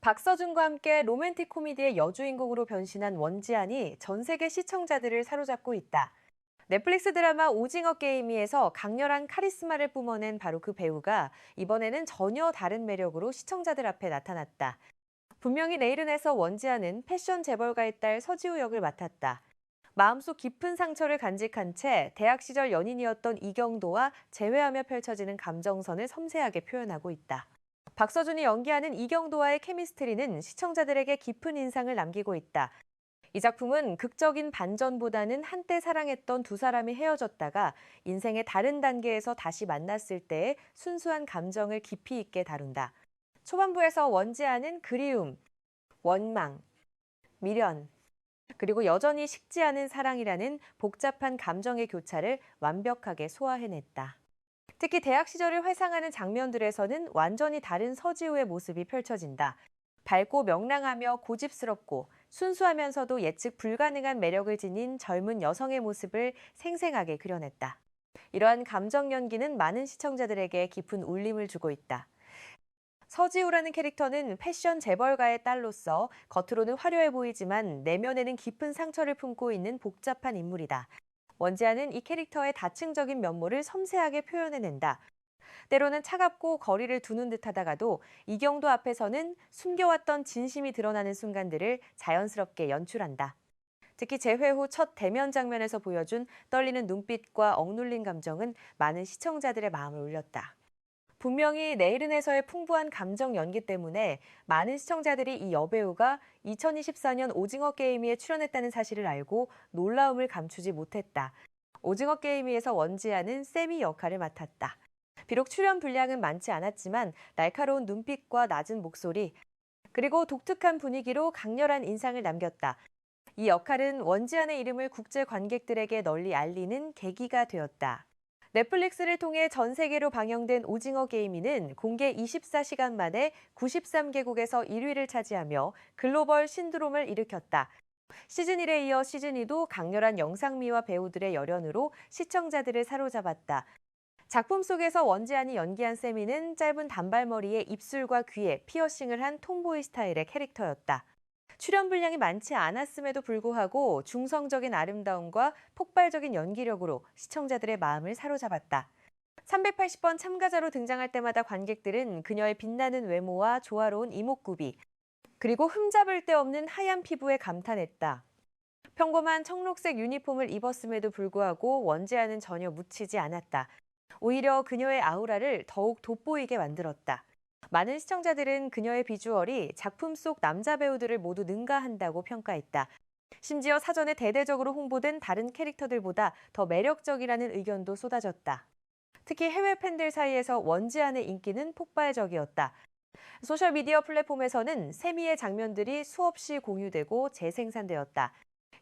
박서준과 함께 로맨틱 코미디의 여주인공으로 변신한 원지안이 전 세계 시청자들을 사로잡고 있다. 넷플릭스 드라마 오징어 게임이에서 강렬한 카리스마를 뿜어낸 바로 그 배우가 이번에는 전혀 다른 매력으로 시청자들 앞에 나타났다. 분명히 내일은에서 원지안은 패션 재벌가의 딸 서지우 역을 맡았다. 마음속 깊은 상처를 간직한 채 대학 시절 연인이었던 이경도와 재회하며 펼쳐지는 감정선을 섬세하게 표현하고 있다. 박서준이 연기하는 이경도와의 케미스트리는 시청자들에게 깊은 인상을 남기고 있다. 이 작품은 극적인 반전보다는 한때 사랑했던 두 사람이 헤어졌다가 인생의 다른 단계에서 다시 만났을 때의 순수한 감정을 깊이 있게 다룬다. 초반부에서 원지아는 그리움, 원망, 미련, 그리고 여전히 식지 않은 사랑이라는 복잡한 감정의 교차를 완벽하게 소화해냈다. 특히 대학 시절을 회상하는 장면들에서는 완전히 다른 서지우의 모습이 펼쳐진다. 밝고 명랑하며 고집스럽고 순수하면서도 예측 불가능한 매력을 지닌 젊은 여성의 모습을 생생하게 그려냈다. 이러한 감정 연기는 많은 시청자들에게 깊은 울림을 주고 있다. 서지우라는 캐릭터는 패션 재벌가의 딸로서 겉으로는 화려해 보이지만 내면에는 깊은 상처를 품고 있는 복잡한 인물이다. 원지아는 이 캐릭터의 다층적인 면모를 섬세하게 표현해낸다. 때로는 차갑고 거리를 두는 듯하다가도 이경도 앞에서는 숨겨왔던 진심이 드러나는 순간들을 자연스럽게 연출한다. 특히 재회 후 첫 대면 장면에서 보여준 떨리는 눈빛과 억눌린 감정은 많은 시청자들의 마음을 울렸다. 분명히 내일은에서의 풍부한 감정 연기 때문에 많은 시청자들이 이 여배우가 2024년 오징어 게임에 출연했다는 사실을 알고 놀라움을 감추지 못했다. 오징어 게임에서 원지아는 세미 역할을 맡았다. 비록 출연 분량은 많지 않았지만 날카로운 눈빛과 낮은 목소리, 그리고 독특한 분위기로 강렬한 인상을 남겼다. 이 역할은 원지안의 이름을 국제 관객들에게 널리 알리는 계기가 되었다. 넷플릭스를 통해 전 세계로 방영된 오징어 게임이는 공개 24시간 만에 93개국에서 1위를 차지하며 글로벌 신드롬을 일으켰다. 시즌 1에 이어 시즌 2도 강렬한 영상미와 배우들의 열연으로 시청자들을 사로잡았다. 작품 속에서 원지안이 연기한 세미는 짧은 단발머리에 입술과 귀에 피어싱을 한 톰보이 스타일의 캐릭터였다. 출연 분량이 많지 않았음에도 불구하고 중성적인 아름다움과 폭발적인 연기력으로 시청자들의 마음을 사로잡았다. 380번 참가자로 등장할 때마다 관객들은 그녀의 빛나는 외모와 조화로운 이목구비, 그리고 흠잡을 데 없는 하얀 피부에 감탄했다. 평범한 청록색 유니폼을 입었음에도 불구하고 원지아는 전혀 묻히지 않았다. 오히려 그녀의 아우라를 더욱 돋보이게 만들었다. 많은 시청자들은 그녀의 비주얼이 작품 속 남자 배우들을 모두 능가한다고 평가했다. 심지어 사전에 대대적으로 홍보된 다른 캐릭터들보다 더 매력적이라는 의견도 쏟아졌다. 특히 해외 팬들 사이에서 원지안의 인기는 폭발적이었다. 소셜미디어 플랫폼에서는 세미의 장면들이 수없이 공유되고 재생산되었다.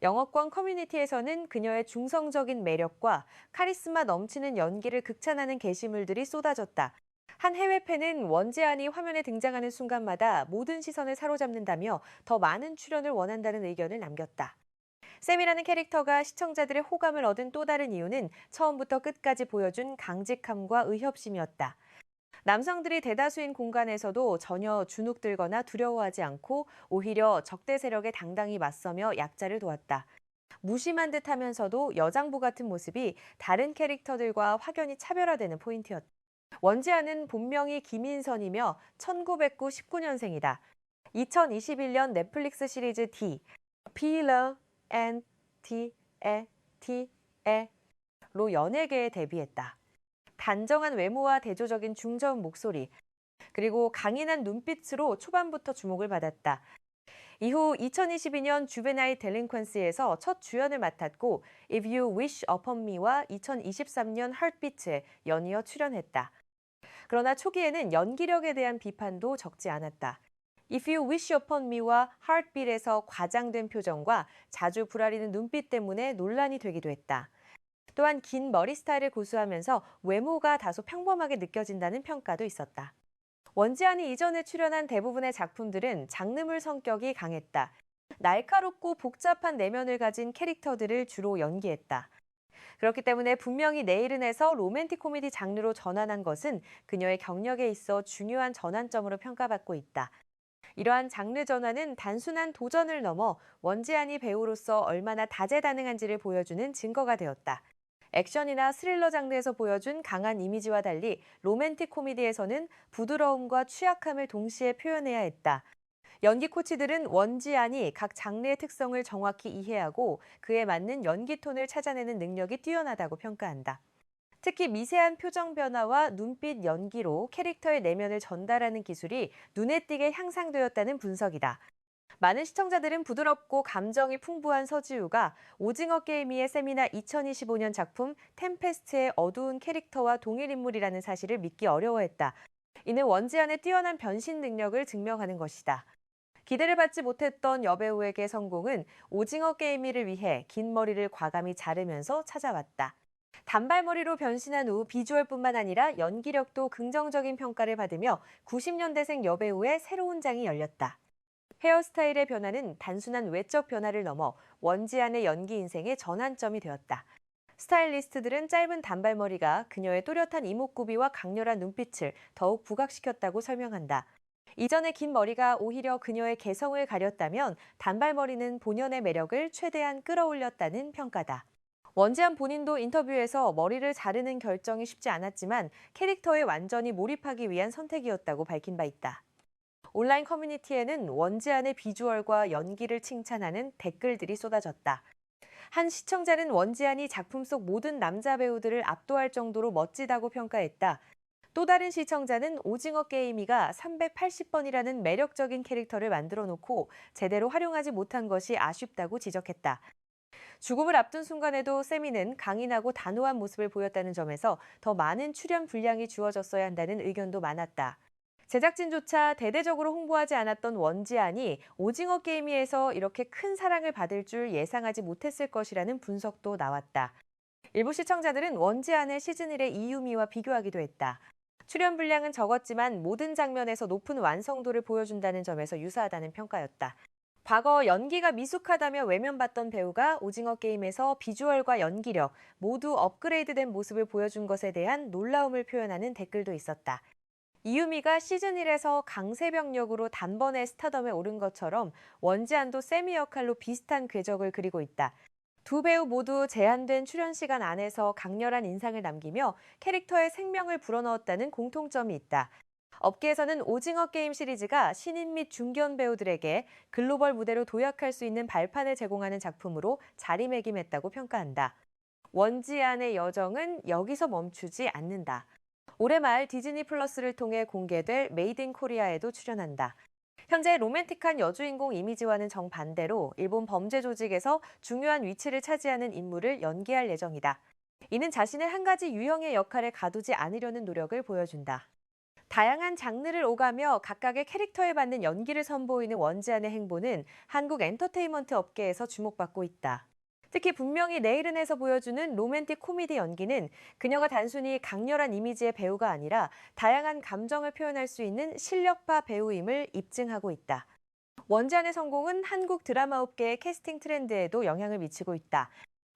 영어권 커뮤니티에서는 그녀의 중성적인 매력과 카리스마 넘치는 연기를 극찬하는 게시물들이 쏟아졌다. 한 해외 팬은 원지안이 화면에 등장하는 순간마다 모든 시선을 사로잡는다며 더 많은 출연을 원한다는 의견을 남겼다. 샘이라는 캐릭터가 시청자들의 호감을 얻은 또 다른 이유는 처음부터 끝까지 보여준 강직함과 의협심이었다. 남성들이 대다수인 공간에서도 전혀 주눅들거나 두려워하지 않고 오히려 적대 세력에 당당히 맞서며 약자를 도왔다. 무심한 듯 하면서도 여장부 같은 모습이 다른 캐릭터들과 확연히 차별화되는 포인트였다. 원지아는 본명이 김인선이며 1909 19년생이다. 2021년 넷플릭스 시리즈 D, P-Love and T로 연예계에 데뷔했다. 단정한 외모와 대조적인 중저음 목소리, 그리고 강인한 눈빛으로 초반부터 주목을 받았다. 이후 2022년 주베나일 델링퀀시에서 첫 주연을 맡았고 If You Wish Upon Me와 2023년 Heartbeat에 연이어 출연했다. 그러나 초기에는 연기력에 대한 비판도 적지 않았다. If You Wish Upon Me와 Heartbeat에서 과장된 표정과 자주 부라리는 눈빛 때문에 논란이 되기도 했다. 또한 긴 머리 스타일을 고수하면서 외모가 다소 평범하게 느껴진다는 평가도 있었다. 원지안이 이전에 출연한 대부분의 작품들은 장르물 성격이 강했다. 날카롭고 복잡한 내면을 가진 캐릭터들을 주로 연기했다. 그렇기 때문에 분명히 내일은에서 로맨틱 코미디 장르로 전환한 것은 그녀의 경력에 있어 중요한 전환점으로 평가받고 있다. 이러한 장르 전환은 단순한 도전을 넘어 원지안이 배우로서 얼마나 다재다능한지를 보여주는 증거가 되었다. 액션이나 스릴러 장르에서 보여준 강한 이미지와 달리 로맨틱 코미디에서는 부드러움과 취약함을 동시에 표현해야 했다. 연기 코치들은 원지안이 각 장르의 특성을 정확히 이해하고 그에 맞는 연기 톤을 찾아내는 능력이 뛰어나다고 평가한다. 특히 미세한 표정 변화와 눈빛 연기로 캐릭터의 내면을 전달하는 기술이 눈에 띄게 향상되었다는 분석이다. 많은 시청자들은 부드럽고 감정이 풍부한 서지우가 오징어 게임이의 세미나 2025년 작품 템페스트의 어두운 캐릭터와 동일 인물이라는 사실을 믿기 어려워했다. 이는 원지안의 뛰어난 변신 능력을 증명하는 것이다. 기대를 받지 못했던 여배우에게 성공은 오징어 게임이를 위해 긴 머리를 과감히 자르면서 찾아왔다. 단발머리로 변신한 후 비주얼뿐만 아니라 연기력도 긍정적인 평가를 받으며 90년대생 여배우의 새로운 장이 열렸다. 헤어스타일의 변화는 단순한 외적 변화를 넘어 원지안의 연기 인생의 전환점이 되었다. 스타일리스트들은 짧은 단발머리가 그녀의 또렷한 이목구비와 강렬한 눈빛을 더욱 부각시켰다고 설명한다. 이전의 긴 머리가 오히려 그녀의 개성을 가렸다면 단발머리는 본연의 매력을 최대한 끌어올렸다는 평가다. 원지안 본인도 인터뷰에서 머리를 자르는 결정이 쉽지 않았지만 캐릭터에 완전히 몰입하기 위한 선택이었다고 밝힌 바 있다. 온라인 커뮤니티에는 원지안의 비주얼과 연기를 칭찬하는 댓글들이 쏟아졌다. 한 시청자는 원지안이 작품 속 모든 남자 배우들을 압도할 정도로 멋지다고 평가했다. 또 다른 시청자는 오징어 게임이가 380번이라는 매력적인 캐릭터를 만들어 놓고 제대로 활용하지 못한 것이 아쉽다고 지적했다. 죽음을 앞둔 순간에도 세미는 강인하고 단호한 모습을 보였다는 점에서 더 많은 출연 분량이 주어졌어야 한다는 의견도 많았다. 제작진조차 대대적으로 홍보하지 않았던 원지안이 오징어 게임이에서 이렇게 큰 사랑을 받을 줄 예상하지 못했을 것이라는 분석도 나왔다. 일부 시청자들은 원지안의 시즌1의 이유미와 비교하기도 했다. 출연 분량은 적었지만 모든 장면에서 높은 완성도를 보여준다는 점에서 유사하다는 평가였다. 과거 연기가 미숙하다며 외면받던 배우가 오징어 게임에서 비주얼과 연기력 모두 업그레이드된 모습을 보여준 것에 대한 놀라움을 표현하는 댓글도 있었다. 이유미가 시즌1에서 강세병력으로 단번에 스타덤에 오른 것처럼 원지안도 세미 역할로 비슷한 궤적을 그리고 있다. 두 배우 모두 제한된 출연 시간 안에서 강렬한 인상을 남기며 캐릭터에 생명을 불어넣었다는 공통점이 있다. 업계에서는 오징어 게임 시리즈가 신인 및 중견 배우들에게 글로벌 무대로 도약할 수 있는 발판을 제공하는 작품으로 자리매김했다고 평가한다. 원지안의 여정은 여기서 멈추지 않는다. 올해 말 디즈니 플러스를 통해 공개될 메이드 인 코리아에도 출연한다. 현재 로맨틱한 여주인공 이미지와는 정반대로 일본 범죄 조직에서 중요한 위치를 차지하는 인물을 연기할 예정이다. 이는 자신을 한 가지 유형의 역할에 가두지 않으려는 노력을 보여준다. 다양한 장르를 오가며 각각의 캐릭터에 맞는 연기를 선보이는 원지안의 행보는 한국 엔터테인먼트 업계에서 주목받고 있다. 특히 분명히 내일은에서 보여주는 로맨틱 코미디 연기는 그녀가 단순히 강렬한 이미지의 배우가 아니라 다양한 감정을 표현할 수 있는 실력파 배우임을 입증하고 있다. 원지안의 성공은 한국 드라마 업계의 캐스팅 트렌드에도 영향을 미치고 있다.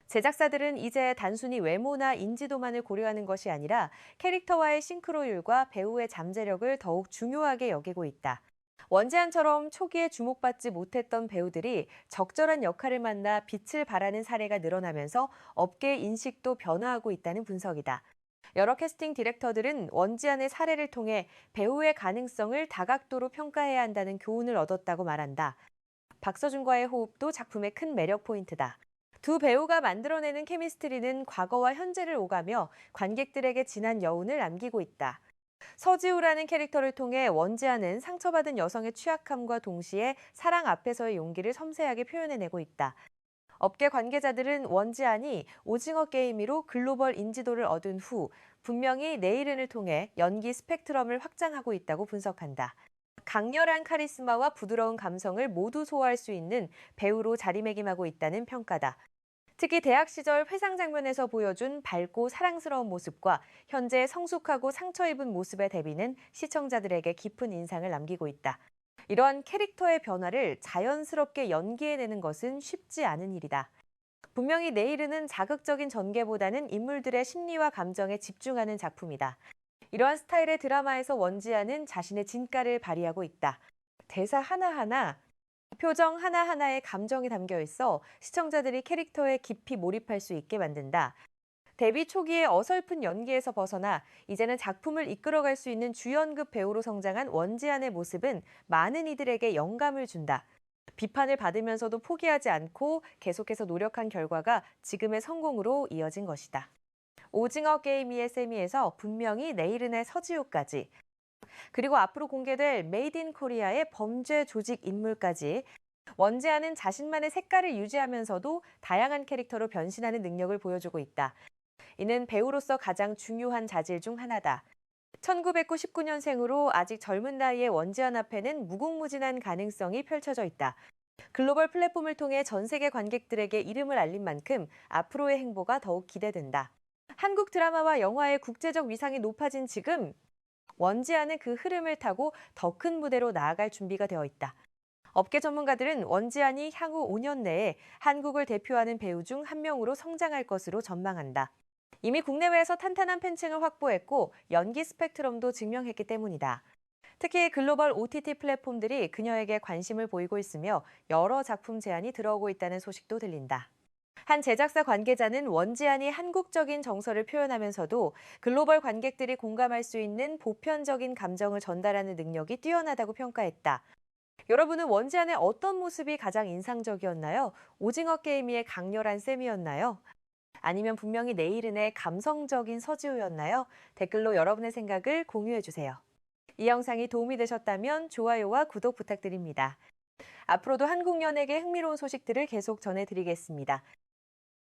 제작사들은 이제 단순히 외모나 인지도만을 고려하는 것이 아니라 캐릭터와의 싱크로율과 배우의 잠재력을 더욱 중요하게 여기고 있다. 원지안처럼 초기에 주목받지 못했던 배우들이 적절한 역할을 만나 빛을 발하는 사례가 늘어나면서 업계의 인식도 변화하고 있다는 분석이다. 여러 캐스팅 디렉터들은 원지안의 사례를 통해 배우의 가능성을 다각도로 평가해야 한다는 교훈을 얻었다고 말한다. 박서준과의 호흡도 작품의 큰 매력 포인트다. 두 배우가 만들어내는 케미스트리는 과거와 현재를 오가며 관객들에게 진한 여운을 남기고 있다. 서지우라는 캐릭터를 통해 원지안은 상처받은 여성의 취약함과 동시에 사랑 앞에서의 용기를 섬세하게 표현해내고 있다. 업계 관계자들은 원지안이 오징어 게임으로 글로벌 인지도를 얻은 후 분명히 내일은을 통해 연기 스펙트럼을 확장하고 있다고 분석한다. 강렬한 카리스마와 부드러운 감성을 모두 소화할 수 있는 배우로 자리매김하고 있다는 평가다. 특히 대학 시절 회상 장면에서 보여준 밝고 사랑스러운 모습과 현재 성숙하고 상처 입은 모습의 대비는 시청자들에게 깊은 인상을 남기고 있다. 이러한 캐릭터의 변화를 자연스럽게 연기해내는 것은 쉽지 않은 일이다. 분명히 내일은 자극적인 전개보다는 인물들의 심리와 감정에 집중하는 작품이다. 이러한 스타일의 드라마에서 원지안은 자신의 진가를 발휘하고 있다. 대사 하나하나, 표정 하나하나에 감정이 담겨 있어 시청자들이 캐릭터에 깊이 몰입할 수 있게 만든다. 데뷔 초기의 어설픈 연기에서 벗어나 이제는 작품을 이끌어갈 수 있는 주연급 배우로 성장한 원지안의 모습은 많은 이들에게 영감을 준다. 비판을 받으면서도 포기하지 않고 계속해서 노력한 결과가 지금의 성공으로 이어진 것이다. 오징어 게임 위의 세미에서 분명히 내일은의 서지호까지, 그리고 앞으로 공개될 메이드 인 코리아의 범죄 조직 인물까지 원지아는 자신만의 색깔을 유지하면서도 다양한 캐릭터로 변신하는 능력을 보여주고 있다. 이는 배우로서 가장 중요한 자질 중 하나다. 1999년생으로 아직 젊은 나이의 원지안 앞에는 무궁무진한 가능성이 펼쳐져 있다. 글로벌 플랫폼을 통해 전 세계 관객들에게 이름을 알린 만큼 앞으로의 행보가 더욱 기대된다. 한국 드라마와 영화의 국제적 위상이 높아진 지금, 원지안은 그 흐름을 타고 더 큰 무대로 나아갈 준비가 되어 있다. 업계 전문가들은 원지안이 향후 5년 내에 한국을 대표하는 배우 중 한 명으로 성장할 것으로 전망한다. 이미 국내외에서 탄탄한 팬층을 확보했고 연기 스펙트럼도 증명했기 때문이다. 특히 글로벌 OTT 플랫폼들이 그녀에게 관심을 보이고 있으며 여러 작품 제안이 들어오고 있다는 소식도 들린다. 한 제작사 관계자는 원지안이 한국적인 정서를 표현하면서도 글로벌 관객들이 공감할 수 있는 보편적인 감정을 전달하는 능력이 뛰어나다고 평가했다. 여러분은 원지안의 어떤 모습이 가장 인상적이었나요? 오징어 게임의 강렬한 셈이었나요? 아니면 분명히 내일은의 감성적인 서지호였나요? 댓글로 여러분의 생각을 공유해주세요. 이 영상이 도움이 되셨다면 좋아요와 구독 부탁드립니다. 앞으로도 한국 연예계 흥미로운 소식들을 계속 전해드리겠습니다.